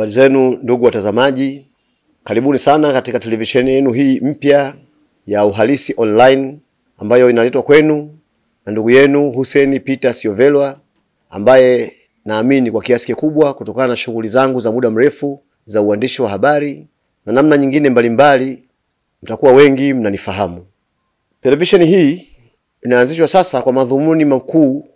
Habari zenu ndugu watazamaji, karibuni sana katika televisheni yenu hii mpya ya Uhalisi Online ambayo inaletwa kwenu na ndugu yenu Hussein Peter Siovelwa, ambaye naamini kwa kiasi kikubwa kutokana na shughuli zangu za muda mrefu za uandishi wa habari na namna nyingine mbalimbali mtakuwa wengi mnanifahamu. Televisheni hii inaanzishwa sasa kwa madhumuni makuu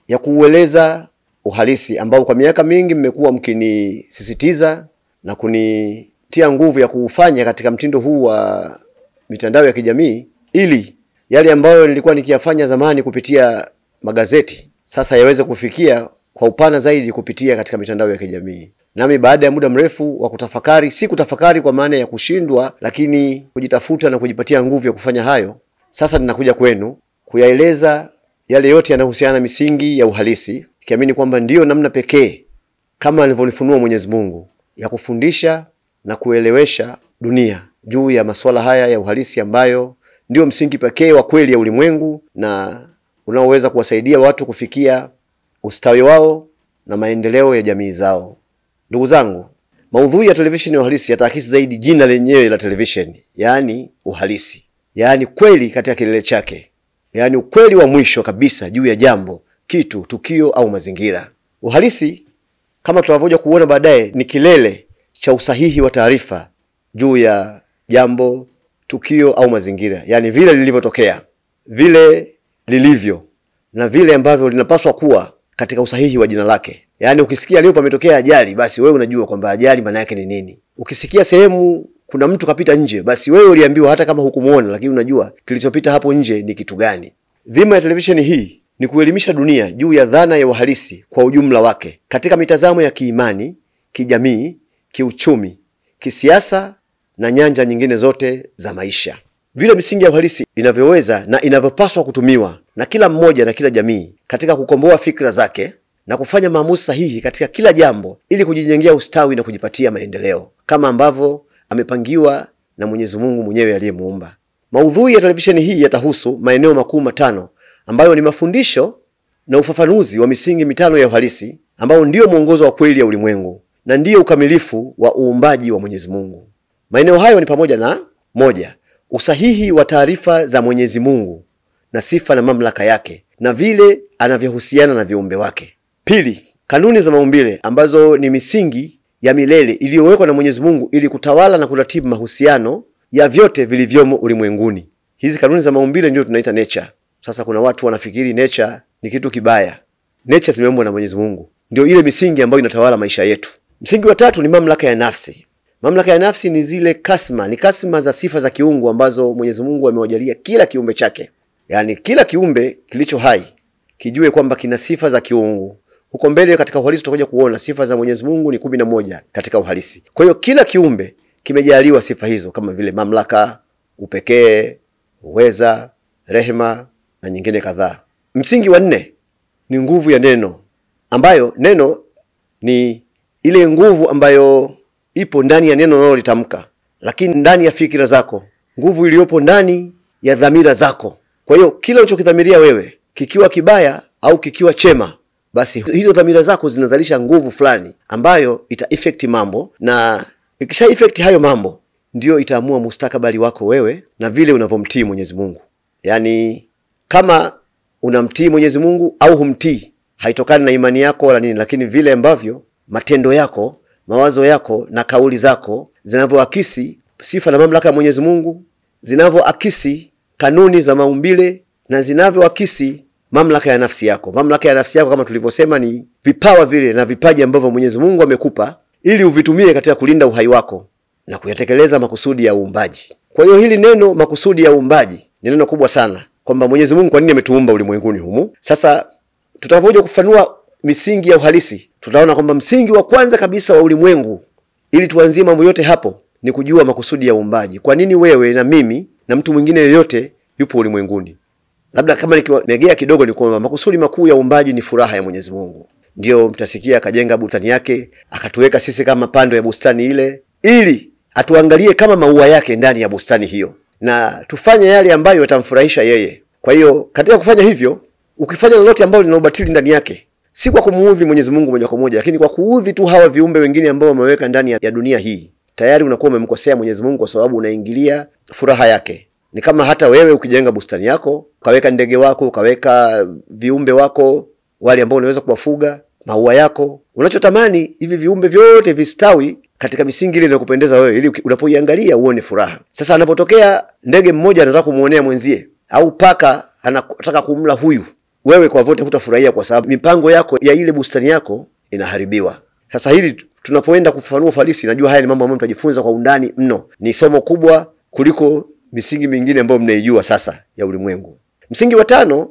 ya kuueleza uhalisi ambao kwa miaka mingi mmekuwa mkinisisitiza na kunitia nguvu ya kuufanya katika mtindo huu wa mitandao ya kijamii, ili yale ambayo nilikuwa nikiyafanya zamani kupitia magazeti sasa yaweze kufikia kwa upana zaidi kupitia katika mitandao ya kijamii. Nami baada ya muda mrefu wa kutafakari, si kutafakari kwa maana ya kushindwa, lakini kujitafuta na kujipatia nguvu ya kufanya hayo, sasa ninakuja kwenu kuyaeleza yale yote yanayohusiana na misingi ya uhalisi, ikiamini kwamba ndiyo namna pekee kama alivyonifunua Mwenyezi Mungu ya kufundisha na kuelewesha dunia juu ya masuala haya ya uhalisi, ambayo ndio msingi pekee wa kweli ya ulimwengu na unaoweza kuwasaidia watu kufikia ustawi wao na maendeleo ya jamii zao. Ndugu zangu, maudhui ya televisheni ya uhalisi yataakisi zaidi jina lenyewe la televisheni, yaani uhalisi, yaani kweli katika kilele chake, yaani ukweli wa mwisho kabisa juu ya jambo, kitu, tukio au mazingira. Uhalisi, kama tunavyoja kuona baadaye, ni kilele cha usahihi wa taarifa juu ya jambo, tukio au mazingira, yaani vile lilivyotokea, vile lilivyo na vile ambavyo linapaswa kuwa katika usahihi wa jina lake. Yaani ukisikia leo pametokea ajali, basi wewe unajua kwamba ajali maana yake ni nini. Ukisikia sehemu kuna mtu kapita nje, basi wewe uliambiwa hata kama hukumuona, lakini unajua kilichopita hapo nje ni kitu gani. Dhima ya televisheni hii ni kuelimisha dunia juu ya dhana ya uhalisi kwa ujumla wake, katika mitazamo ya kiimani, kijamii, kiuchumi, kisiasa na nyanja nyingine zote za maisha. Vile misingi ya uhalisi inavyoweza na inavyopaswa kutumiwa na kila mmoja na kila jamii katika kukomboa fikra zake na kufanya maamuzi sahihi katika kila jambo, ili kujijengea ustawi na kujipatia maendeleo kama ambavyo amepangiwa na Mwenyezi Mungu mwenyewe aliyemuumba. Maudhui ya televisheni hii yatahusu maeneo makuu matano ambayo ni mafundisho na ufafanuzi wa misingi mitano ya uhalisi, ambao ndio mwongozo wa kweli ya ulimwengu na ndio ukamilifu wa uumbaji wa Mwenyezi Mungu. Maeneo hayo ni pamoja na: moja, usahihi wa taarifa za Mwenyezi Mungu na sifa na mamlaka yake na vile anavyohusiana na viumbe wake. Pili, kanuni za maumbile ambazo ni misingi ya milele iliyowekwa na Mwenyezi Mungu ili kutawala na kuratibu mahusiano ya vyote vilivyomo ulimwenguni. Hizi kanuni za maumbile ndio tunaita nature. Sasa kuna watu wanafikiri nature ni kitu kibaya. Nature zimeumbwa na Mwenyezi Mungu. Ndio ile misingi ambayo inatawala maisha yetu. Msingi wa tatu ni mamlaka ya nafsi. Mamlaka ya nafsi ni zile kasma za sifa za kiungu ambazo Mwenyezi Mungu amewajalia kila kiumbe chake. Yaani kila kiumbe kilicho hai kijue kwamba kina sifa za kiungu. Huko mbele katika uhalisi tutakuja kuona sifa za Mwenyezi Mungu ni 11 katika uhalisi. Kwa hiyo kila kiumbe kimejaliwa sifa hizo kama vile mamlaka, upekee, uweza, rehema na nyingine kadhaa. Msingi wa 4 ni nguvu ya neno, ambayo neno ni ile nguvu ambayo ipo ndani ya neno unalolitamka, lakini ndani ya fikira zako, nguvu iliyopo ndani ya dhamira zako. Kwa hiyo kila unachokidhamiria wewe, kikiwa kibaya au kikiwa chema, basi hizo dhamira zako zinazalisha nguvu fulani ambayo ita affect mambo, na ikisha affect hayo mambo ndio itaamua mustakabali wako wewe na vile unavomtii Mwenyezi Mungu. Yaani kama unamtii Mwenyezi Mungu au humtii haitokani na imani yako wala nini, lakini vile ambavyo matendo yako, mawazo yako na kauli zako zinavyoakisi sifa na mamlaka ya Mwenyezi Mungu, zinavyoakisi kanuni za maumbile na zinavyoakisi mamlaka ya nafsi yako. Mamlaka ya nafsi yako kama tulivyosema ni vipawa vile na vipaji ambavyo Mwenyezi Mungu amekupa ili uvitumie katika kulinda uhai wako na kuyatekeleza makusudi ya uumbaji. Kwa hiyo hili neno makusudi ya uumbaji ni neno kubwa sana, kwamba Mwenyezi Mungu kwa nini ametuumba ulimwenguni humu. Sasa tutakapokuja kufanua misingi ya uhalisi, tutaona kwamba msingi wa kwanza kabisa wa ulimwengu, ili tuanzie mambo yote hapo, ni kujua makusudi ya uumbaji. Kwa nini wewe na mimi na mtu mwingine yoyote yupo ulimwenguni? Labda kama nikiwegea kidogo ni kwamba makusudi makuu ya uumbaji ni furaha ya Mwenyezi Mungu. Ndio mtasikia akajenga bustani yake, akatuweka sisi kama pando ya bustani ile, ili atuangalie kama maua yake ndani ya bustani hiyo na tufanye yale ambayo yatamfurahisha yeye. Kwa hiyo katika kufanya hivyo, ukifanya lolote ambalo lina ubatili ndani yake, si kwa kumuudhi Mwenyezi Mungu moja kwa moja, lakini kwa kuudhi tu hawa viumbe wengine ambao wameweka ndani ya dunia hii. Tayari unakuwa umemkosea Mwenyezi Mungu, kwa sababu unaingilia furaha yake. Ni kama hata wewe ukijenga bustani yako, ukaweka ndege wako, ukaweka viumbe wako wale ambao unaweza kuwafuga, maua yako, unachotamani hivi viumbe vyote vistawi katika misingi ile inayokupendeza wewe, ili unapoiangalia uone furaha. Sasa anapotokea ndege mmoja anataka kumuonea mwenzie, au paka anataka kumla huyu, wewe kwa vote hutafurahia, kwa sababu mipango yako ya ile bustani yako inaharibiwa. Sasa hili tunapoenda kufafanua uhalisi, najua haya ni mambo ambayo mtajifunza kwa undani mno. Ni somo kubwa kuliko misingi mingine ambayo mnaijua sasa ya ulimwengu. Msingi wa 5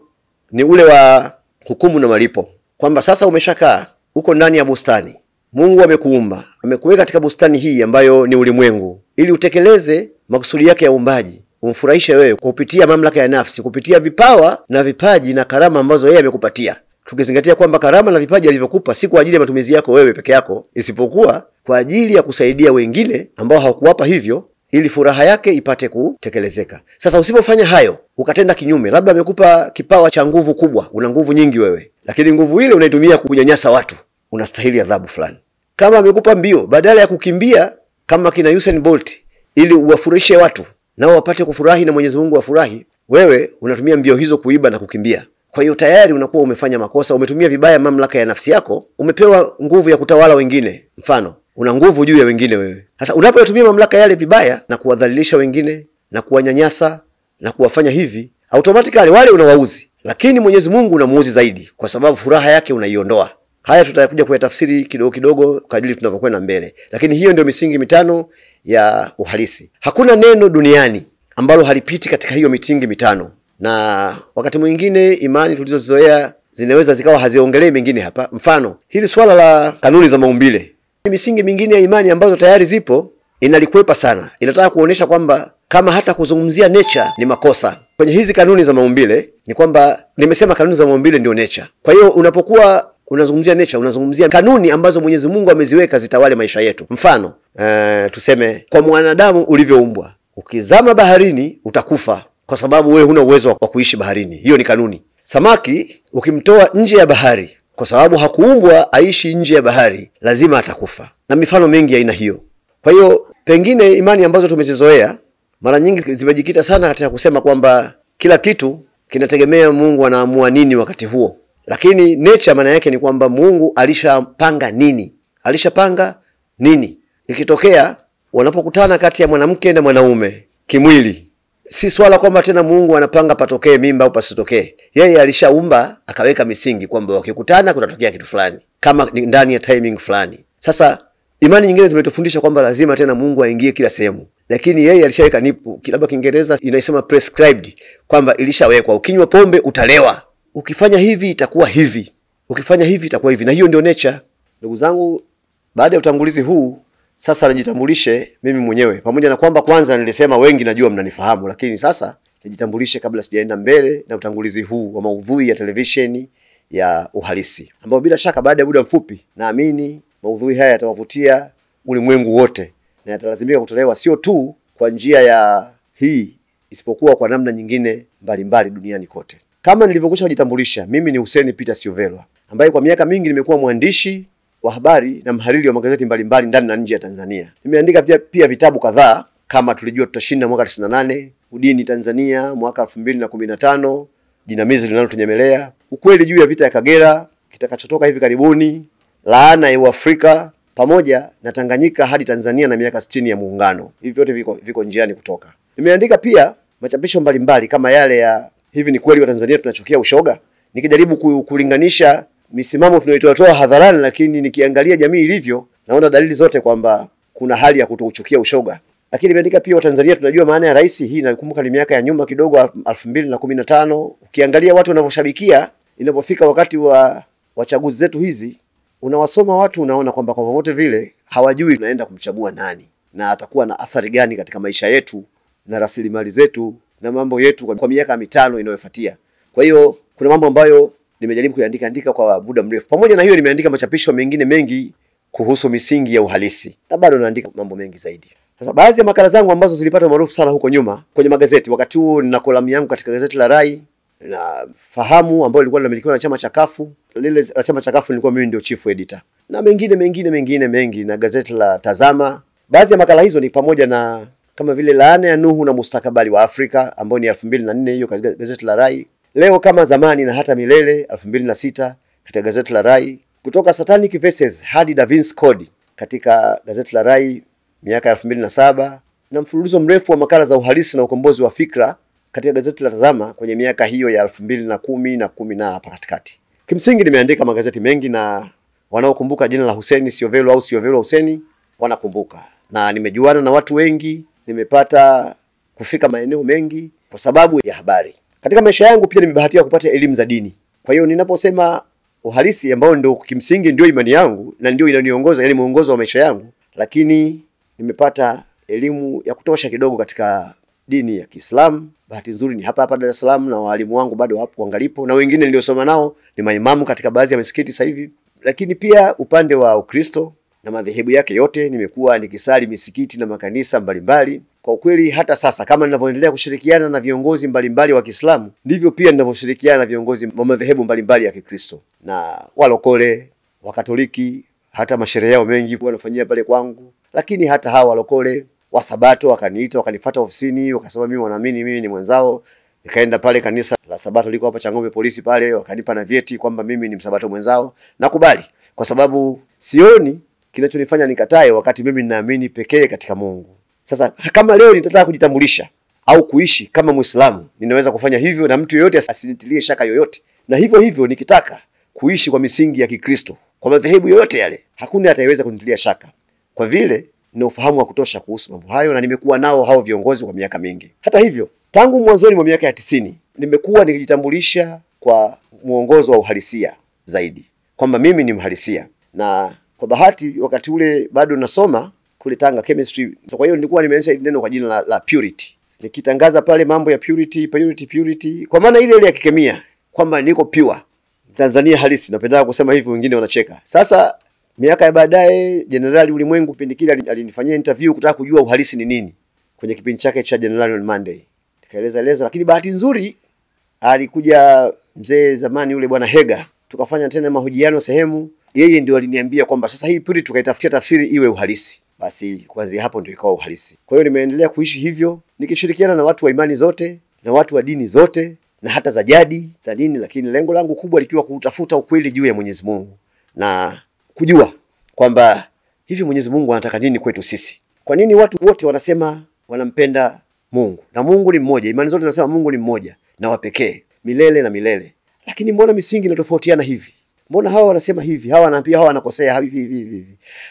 ni ule wa hukumu na malipo. Kwamba sasa umeshakaa uko ndani ya bustani. Mungu amekuumba, amekuweka katika bustani hii ambayo ni ulimwengu, ili utekeleze makusudi yake ya uumbaji, umfurahishe wewe kupitia mamlaka ya nafsi, kupitia vipawa na vipaji na karama ambazo yeye amekupatia. Tukizingatia kwamba karama na vipaji alivyokupa si kwa ajili ya matumizi yako wewe peke yako, isipokuwa kwa ajili ya kusaidia wengine ambao hawakuwapa hivyo, ili furaha yake ipate kutekelezeka. Sasa usipofanya hayo, ukatenda kinyume, labda amekupa kipawa cha nguvu kubwa, una nguvu nyingi wewe, lakini nguvu ile unaitumia kunyanyasa watu, unastahili adhabu fulani. Kama amekupa mbio, badala ya kukimbia kama kina Usain Bolt ili uwafurahishe watu nao wapate kufurahi na Mwenyezi Mungu afurahi, wewe unatumia mbio hizo kuiba na kukimbia. Kwa hiyo tayari unakuwa umefanya makosa, umetumia vibaya mamlaka ya nafsi yako. Umepewa nguvu ya kutawala wengine, mfano una nguvu juu ya wengine wewe. Sasa unapotumia mamlaka yale vibaya na kuwadhalilisha wengine na kuwanyanyasa na kuwafanya hivi, automatically wale unawauzi, lakini Mwenyezi Mungu unamuuzi zaidi, kwa sababu furaha yake unaiondoa. Haya tutakuja kuyatafsiri kidogo kidogo kadiri tunavyokwenda mbele, lakini hiyo ndio misingi 5 ya uhalisi. Hakuna neno duniani ambalo halipiti katika hiyo misingi 5. Na wakati mwingine imani tulizozoea zinaweza zikawa haziongelee mengine hapa. Mfano, hili swala la kanuni za maumbile, misingi mingine ya imani ambazo tayari zipo inalikwepa sana. Inataka kuonesha kwamba kama hata kuzungumzia nature ni makosa. Kwenye hizi kanuni za maumbile ni kwamba nimesema kanuni za maumbile ndio nature. Kwa hiyo unapokuwa unazungumzia nature, unazungumzia kanuni ambazo Mwenyezi Mungu ameziweka zitawale maisha yetu. Mfano, tuseme kwa mwanadamu ulivyoumbwa, ukizama baharini utakufa kwa sababu wewe huna uwezo wa kuishi baharini. Hiyo ni kanuni. Samaki ukimtoa nje ya bahari, kwa sababu hakuumbwa aishi nje ya bahari, lazima atakufa. Na mifano mengi ya aina hiyo. Kwa hiyo pengine imani ambazo tumezizoea mara nyingi zimejikita sana katika kusema kwamba kila kitu kinategemea Mungu anaamua nini wakati huo. Lakini nature maana yake ni kwamba Mungu alishapanga nini? Alishapanga nini? Ikitokea wanapokutana kati ya mwanamke na mwanaume kimwili, si swala kwamba tena Mungu anapanga patokee mimba au pasitokee. Yeye alishaumba akaweka misingi kwamba wakikutana kutatokea kitu fulani, kama ndani ya timing fulani. Sasa imani nyingine zimetufundisha kwamba lazima tena Mungu aingie kila sehemu, lakini yeye alishaweka nipu, labda Kiingereza inasema prescribed, kwamba ilishawekwa ukinywa pombe utalewa, ukifanya hivi itakuwa hivi, ukifanya hivi itakuwa hivi, na hiyo ndio nature. Ndugu zangu, baada ya utangulizi huu sasa najitambulishe mimi mwenyewe, pamoja na kwamba kwanza nilisema wengi najua mnanifahamu, lakini sasa nijitambulishe kabla sijaenda mbele na utangulizi huu wa maudhui ya televisheni ya Uhalisi, ambao bila shaka baada ya muda mfupi naamini maudhui haya yatawavutia ulimwengu wote na yatalazimika kutolewa sio tu kwa njia ya hii, isipokuwa kwa namna nyingine mbalimbali duniani kote. Kama nilivyokwisha kujitambulisha, mimi ni Hussein Peter Siovelwa, ambaye kwa miaka mingi nimekuwa mwandishi wa habari na mhariri wa magazeti mbalimbali ndani na nje ya Tanzania. Nimeandika pia vitabu kadhaa kama Tulijua Tutashinda mwaka 98, Udini Tanzania mwaka 2015, Jinamizi Linalotunyemelea, Ukweli juu ya vita ya Kagera kitakachotoka hivi karibuni, Laana ya Afrika, pamoja na Tanganyika hadi Tanzania na miaka 60 ya muungano. Hivi vyote viko njiani kutoka. Nimeandika pia machapisho mbalimbali kama yale ya Hivi ni kweli wa Tanzania tunachukia ushoga, nikijaribu kulinganisha misimamo tunayotoa hadharani, lakini nikiangalia jamii ilivyo naona dalili zote kwamba kuna hali ya kutouchukia ushoga. Lakini nimeandika pia Watanzania tunajua maana ya rais. Hii nakumbuka ni miaka ya nyuma kidogo, 2015. Ukiangalia watu wanavyoshabikia inapofika wakati wa chaguzi zetu hizi, unawasoma watu unaona kwamba kwa vote vile hawajui tunaenda kumchagua nani na atakuwa na athari gani katika maisha yetu na rasilimali zetu na mambo yetu kwa miaka 5 inayofuatia. Kwa hiyo kuna mambo ambayo nimejaribu kuandika kwa muda mrefu. Pamoja na hiyo nimeandika machapisho mengine mengi kuhusu misingi ya uhalisi, na bado naandika mambo mengi zaidi. Sasa baadhi ya makala zangu ambazo zilipata maarufu sana huko nyuma kwenye magazeti, wakati huo nina kolamu yangu katika gazeti la Rai, na fahamu ambayo ilikuwa inamilikiwa na chama cha Kafu. Lile la chama cha Kafu nilikuwa mimi ndio chief editor, na mengine mengi, na gazeti la Tazama. Baadhi ya makala hizo ni pamoja na kama vile Laana ya Nuhu na Mustakabali wa Afrika ambayo ni 2004 hiyo katika gazeti la Rai, Leo kama Zamani na Hata Milele 2006 katika gazeti la Rai, kutoka Satanic Verses hadi Da Vinci Code katika gazeti la Rai miaka 2007, na mfululizo mrefu wa makala za uhalisi na ukombozi wa fikra katika gazeti la Tazama kwenye miaka hiyo ya 2010 na 10 na hapa katikati. Kimsingi nimeandika magazeti mengi, na wanaokumbuka jina la Hussein Siovelwa au Siovelwa Hussein wanakumbuka, na nimejuana na watu wengi, nimepata kufika maeneo mengi kwa sababu ya habari. Katika maisha yangu pia nimebahatika kupata elimu za dini. Kwa hiyo ninaposema uhalisi ambao ndio kimsingi ndio imani yangu na ndio inaniongoza, yani muongozo wa maisha yangu, lakini nimepata elimu ya kutosha kidogo katika dini ya Kiislamu. Bahati nzuri ni hapa Dar es Salaam, na walimu wangu bado hapo wangalipo, na wengine niliosoma nao ni maimamu katika baadhi ya misikiti sasa hivi. Lakini pia upande wa Ukristo na madhehebu yake yote nimekuwa nikisali misikiti na makanisa mbalimbali. Kwa ukweli hata sasa kama ninavyoendelea kushirikiana na viongozi mbalimbali wa Kiislamu, ndivyo pia ninavyoshirikiana na viongozi wa madhehebu mbalimbali ya Kikristo, na walokole, Wakatoliki, hata masherehe yao mengi wanafanyia pale kwangu. Lakini hata hawa walokole wa Sabato wakaniita, wakanifuata ofisini, wakasema mimi wanaamini mimi ni mwenzao. Nikaenda pale kanisa la Sabato liko hapa Changombe polisi pale, wakanipa na vyeti kwamba mimi ni msabato mwenzao. Nakubali kwa sababu sioni kinachonifanya nikatae wakati mimi ninaamini pekee katika Mungu. Sasa kama leo nitataka kujitambulisha au kuishi kama Muislamu, ninaweza kufanya hivyo na mtu yeyote asinitilie shaka yoyote. Na hivyo nikitaka kuishi kwa misingi ya Kikristo kwa madhehebu yoyote yale, hakuna atayeweza kunitilia shaka, kwa vile nina ufahamu wa kutosha kuhusu mambo hayo na nimekuwa nao hao viongozi kwa miaka mingi. Hata hivyo, tangu mwanzoni mwa miaka ya 90 nimekuwa nikijitambulisha kwa muongozo wa uhalisia zaidi, kwamba mimi ni mhalisia. Na kwa bahati wakati ule bado nasoma kule Tanga chemistry, so kwa hiyo nilikuwa nimeanza neno kwa jina la purity, nikitangaza pale mambo ya purity kwa maana ile ya kikemia, kwamba niko pure Tanzania halisi. Napenda kusema hivi, wengine wanacheka. Sasa miaka ya baadaye Generali Ulimwengu kipindi kile alinifanyia interview kutaka kujua uhalisi ni nini kwenye kipindi chake cha General on Monday. Nikaeleza, lakini bahati nzuri alikuja mzee zamani yule bwana Hega, tukafanya tena mahojiano sehemu. Yeye ndio aliniambia kwamba sasa hii purity tukaitafutia tafsiri iwe uhalisi. Basi kuanzia hapo ndio ikawa uhalisi. Kwa hiyo nimeendelea kuishi hivyo nikishirikiana na watu wa imani zote na watu wa dini zote na hata za jadi za dini, lakini lengo langu kubwa likiwa kutafuta ukweli juu ya Mwenyezi Mungu na kujua kwamba hivi Mwenyezi Mungu anataka nini kwetu sisi. Kwa nini watu wote wanasema wanampenda Mungu na Mungu ni mmoja, imani zote zinasema Mungu ni mmoja na wa pekee milele na milele, lakini mbona misingi inatofautiana hivi? Mbona hawa wanasema hivi, hawa wanaambia hawa wanakosea hivi?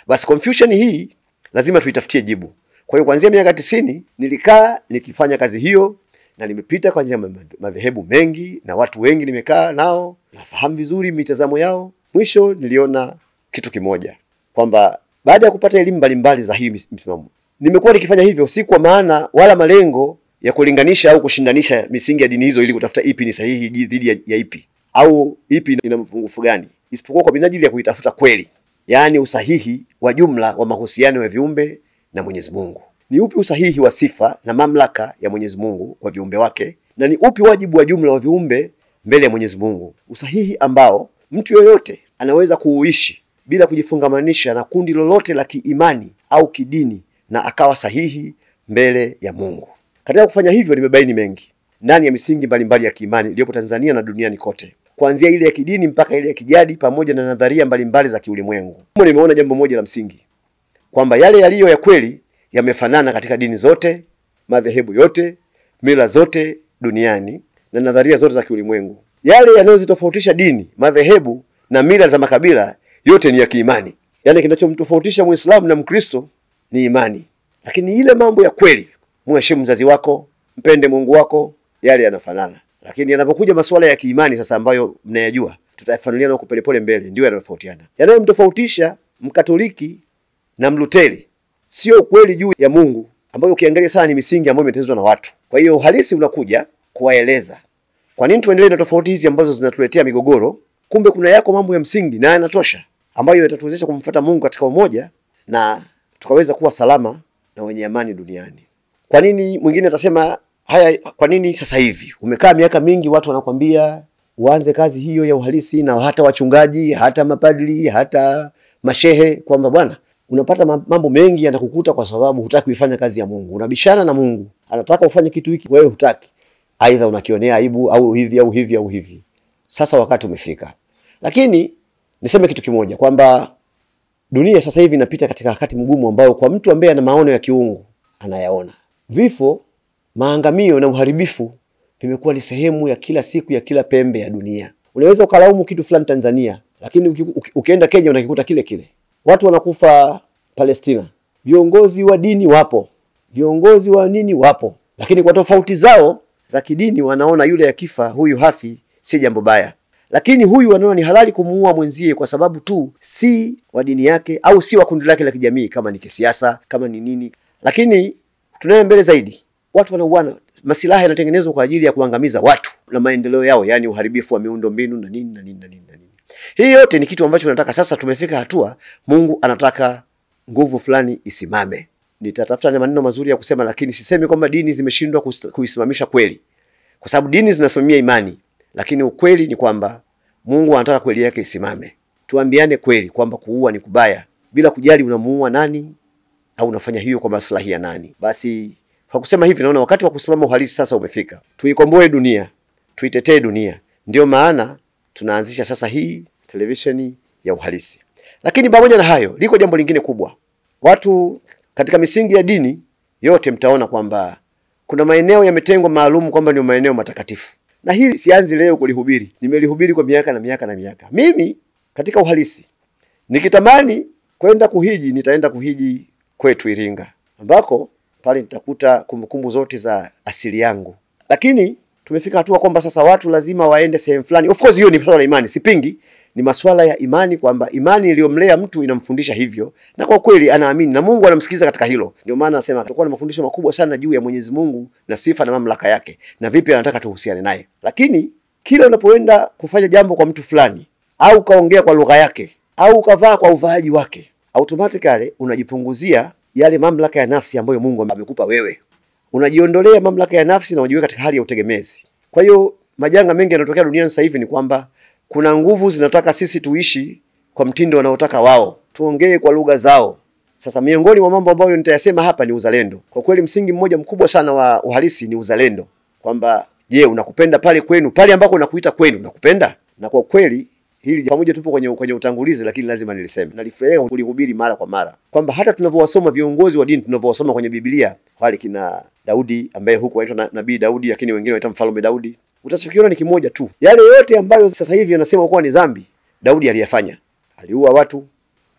Basi confusion hii lazima tuitafutie jibu. Kwa hiyo kuanzia miaka 90 nilikaa nikifanya kazi hiyo, na nimepita kwenye madhehebu mengi na watu wengi nimekaa nao, nafahamu vizuri mitazamo yao. Mwisho niliona kitu kimoja, kwamba baada ya kupata elimu mbalimbali za hii msimamo, nimekuwa nikifanya hivyo si kwa maana wala malengo ya kulinganisha au kushindanisha misingi ya dini hizo ili kutafuta ipi ni sahihi dhidi ya ipi au ipi ina mapungufu gani, isipokuwa kwa minajili ya kuitafuta kweli, yani usahihi wa jumla wa mahusiano ya viumbe na Mwenyezi Mungu. Ni upi usahihi wa sifa na mamlaka ya Mwenyezi Mungu kwa viumbe wake, na ni upi wajibu wa jumla wa viumbe mbele ya Mwenyezi Mungu, usahihi ambao mtu yoyote anaweza kuuishi bila kujifungamanisha na kundi lolote la kiimani au kidini na akawa sahihi mbele ya Mungu. Katika kufanya hivyo nimebaini mengi ndani ya misingi mbalimbali ya kiimani iliyopo Tanzania na duniani kote, kuanzia ile ya kidini mpaka ile ya kijadi, pamoja na nadharia mbalimbali za kiulimwengu. Nimeona jambo moja la msingi, kwamba yale yaliyo ya kweli yamefanana katika dini zote, madhehebu yote, mila zote duniani na nadharia zote za kiulimwengu. Yale yanayozitofautisha dini, madhehebu na mila za makabila yote ni ya kiimani. Yaani kinachomtofautisha Muislamu na Mkristo ni imani. Lakini ile mambo ya kweli, mheshimu mzazi wako, mpende Mungu wako, yale yanafanana. Lakini yanapokuja masuala ya kiimani sasa ambayo mnayajua, tutayafanuliana huko polepole mbele, ndio yanatofautiana. Yanayomtofautisha Mkatoliki na Mluteri sio kweli juu ya Mungu, ambayo ukiangalia sana ni misingi ambayo imetengenezwa na watu. Kwa hiyo uhalisi unakuja kuwaeleza kwa nini tuendelee na tofauti hizi ambazo zinatuletea migogoro. Kumbe kuna yako mambo ya msingi na yanatosha ambayo yatatuwezesha kumfuata Mungu katika umoja na tukaweza kuwa salama na wenye amani duniani. Kwa nini mwingine atasema haya kwa nini sasa hivi? Umekaa miaka mingi, watu wanakwambia uanze kazi hiyo ya uhalisi, na hata wachungaji, hata mapadri, hata mashehe, kwamba bwana, unapata mambo mengi yanakukuta kwa sababu hutaki kuifanya kazi ya Mungu. Unabishana na Mungu, anataka ufanye kitu hiki, wewe hutaki. Aidha unakionea aibu au hivi au hivi au hivi. Sasa wakati umefika. Lakini niseme kitu kimoja, kwamba dunia sasa hivi inapita katika wakati mgumu ambao kwa mtu ambaye ana maono ya kiungu anayaona. Vifo, maangamio na uharibifu vimekuwa ni sehemu ya kila siku ya kila pembe ya dunia. Unaweza ukalaumu kitu fulani Tanzania, lakini ukienda Kenya unakikuta kile kile. Watu wanakufa Palestina. Viongozi wa dini wapo. Viongozi wa nini wapo. Lakini kwa tofauti zao za kidini wanaona yule akifa huyu hafi si jambo baya. Lakini huyu wanaona ni halali kumuua mwenzie kwa sababu tu si wa dini yake au si wa kundi lake la kijamii, kama ni kisiasa, kama ni nini. Lakini tunaenda mbele zaidi. Watu wanauana, masilaha yanatengenezwa kwa ajili ya kuangamiza watu na maendeleo yao, yani uharibifu wa miundombinu na nini na nini na nini na nini. Hii yote ni kitu ambacho tunataka sasa. Tumefika hatua Mungu anataka nguvu fulani isimame. Nitatafuta maneno mazuri ya kusema, lakini sisemi kwamba dini zimeshindwa kuisimamisha kweli, kwa sababu dini zinasimamia imani. Lakini ukweli ni kwamba Mungu anataka kweli yake isimame. Tuambiane kweli kwamba kuua ni kubaya, bila kujali unamuua nani au unafanya hiyo kwa maslahi ya nani. Basi kwa kusema hivi, naona wakati wa kusimama uhalisi sasa umefika. Tuikomboe dunia, tuitetee dunia. Ndio maana tunaanzisha sasa hii televisheni ya uhalisi. Lakini pamoja na hayo, liko jambo lingine kubwa. Watu katika misingi ya dini yote mtaona kwamba kuna maeneo yametengwa maalum kwamba ni maeneo matakatifu. Na hili sianzi leo kulihubiri. Nimelihubiri kwa miaka na miaka na miaka. Mimi katika uhalisi nikitamani kwenda kuhiji, nitaenda kuhiji kwetu Iringa, ambako pale nitakuta kumbukumbu zote za asili yangu. Lakini tumefika hatua kwamba sasa watu lazima waende sehemu fulani. Of course hiyo ni swala la imani, sipingi. Ni masuala ya imani, kwamba imani iliyomlea mtu inamfundisha hivyo, na kwa kweli anaamini na Mungu anamsikiliza katika hilo. Ndio maana nasema tutakuwa na mafundisho makubwa sana juu ya Mwenyezi Mungu na sifa na mamlaka yake na vipi anataka tuhusiane naye. Lakini kila unapoenda kufanya jambo kwa mtu fulani, au kaongea kwa lugha yake, au kavaa kwa uvaaji wake, automatically unajipunguzia yale mamlaka ya nafsi ambayo Mungu amekupa wewe. Unajiondolea mamlaka ya nafsi na unajiweka katika hali ya utegemezi. Kwa hiyo majanga mengi yanayotokea duniani sasa hivi ni kwamba kuna nguvu zinataka sisi tuishi kwa mtindo wanaotaka wao, tuongee kwa lugha zao. Sasa miongoni mwa mambo ambayo nitayasema hapa ni uzalendo. Kwa kweli msingi mmoja mkubwa sana wa uhalisi ni uzalendo. Kwamba je, unakupenda pale kwenu, pale ambako unakuita kwenu, unakupenda? Na kwa kweli hili pamoja tupo kwenye utangulizi, lakini lazima niliseme. Nalifurahia kulihubiri mara kwa mara kwamba hata tunavyowasoma viongozi wa dini, tunavyowasoma kwenye Biblia, wale kina Daudi ambaye huko anaitwa Nabii Daudi, lakini wengine wanaita Mfalme Daudi, utachokiona ni kimoja tu. Yale yote ambayo sasa hivi yanasema kuwa ni dhambi, Daudi aliyafanya. Aliua watu,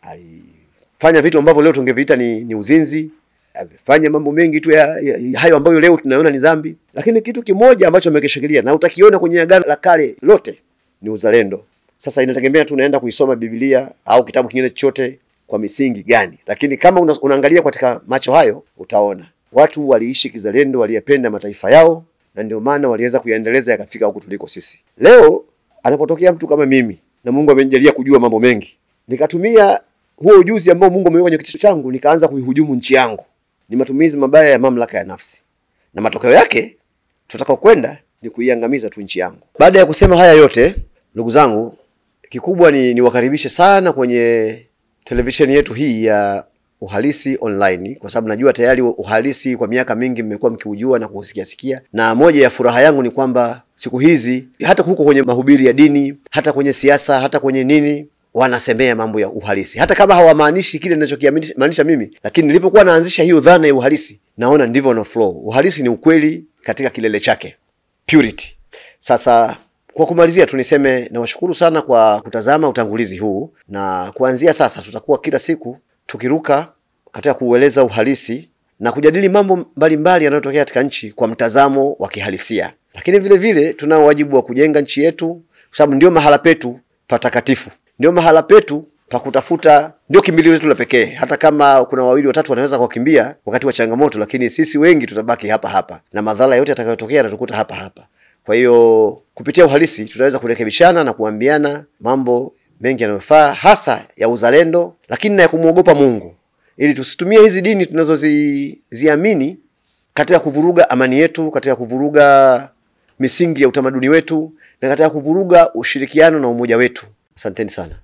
alifanya vitu ambavyo leo tungeviita ni uzinzi, amefanya mambo mengi tu ya hayo ambayo leo tunaona ni dhambi. Lakini kitu kimoja ambacho amekishikilia na utakiona kwenye Agano la Kale lote ni uzalendo. Sasa inategemea tunaenda kuisoma Biblia au kitabu kingine chochote kwa misingi gani. Lakini kama unaangalia katika macho hayo, utaona watu waliishi kizalendo, waliyapenda mataifa yao, na ndio maana waliweza kuyaendeleza yakafika huko tuliko sisi. Leo anapotokea mtu kama mimi, na Mungu amenijalia kujua mambo mengi, nikatumia huo ujuzi ambao Mungu ameweka kwenye kichwa changu, nikaanza kuihujumu nchi yangu, ni matumizi mabaya ya mamlaka ya nafsi. Na matokeo yake tutakao kwenda ni kuiangamiza tu nchi yangu. Baada ya kusema haya yote, ndugu zangu, kikubwa ni wakaribishe sana kwenye televisheni yetu hii ya Uhalisi Online, kwa sababu najua tayari uhalisi kwa miaka mingi mmekuwa mkiujua na kusikia. Na moja ya furaha yangu ni kwamba siku hizi hata huko kwenye mahubiri ya dini, hata kwenye siasa, hata kwenye nini, wanasemea mambo ya uhalisi. Hata kama hawamaanishi kile ninachokiamaanisha mimi, lakini nilipokuwa naanzisha hiyo dhana ya uhalisi, naona ndivyo na flow. Uhalisi ni ukweli katika kilele chake, purity. Sasa kwa kumalizia tu niseme nawashukuru sana kwa kutazama utangulizi huu, na kuanzia sasa tutakuwa kila siku tukiruka katika kueleza uhalisi na kujadili mambo mbalimbali yanayotokea katika nchi kwa mtazamo wa kihalisia. Lakini vile vile tunao wajibu wa kujenga nchi yetu, kwa sababu ndio mahala petu patakatifu. Ndio mahala petu pa kutafuta, ndio kimbilio letu la pekee. Hata kama kuna wawili watatu wanaweza kukimbia wakati wa changamoto, lakini sisi wengi tutabaki hapa hapa, na madhara yote yatakayotokea yatatukuta hapa hapa. Kwa hiyo kupitia uhalisi tutaweza kurekebishana na kuambiana mambo mengi yanayofaa, hasa ya uzalendo, lakini na ya kumuogopa Mungu, ili tusitumie hizi dini tunazoziamini katika kuvuruga amani yetu, katika kuvuruga misingi ya utamaduni wetu, na katika kuvuruga ushirikiano na umoja wetu. Asanteni sana.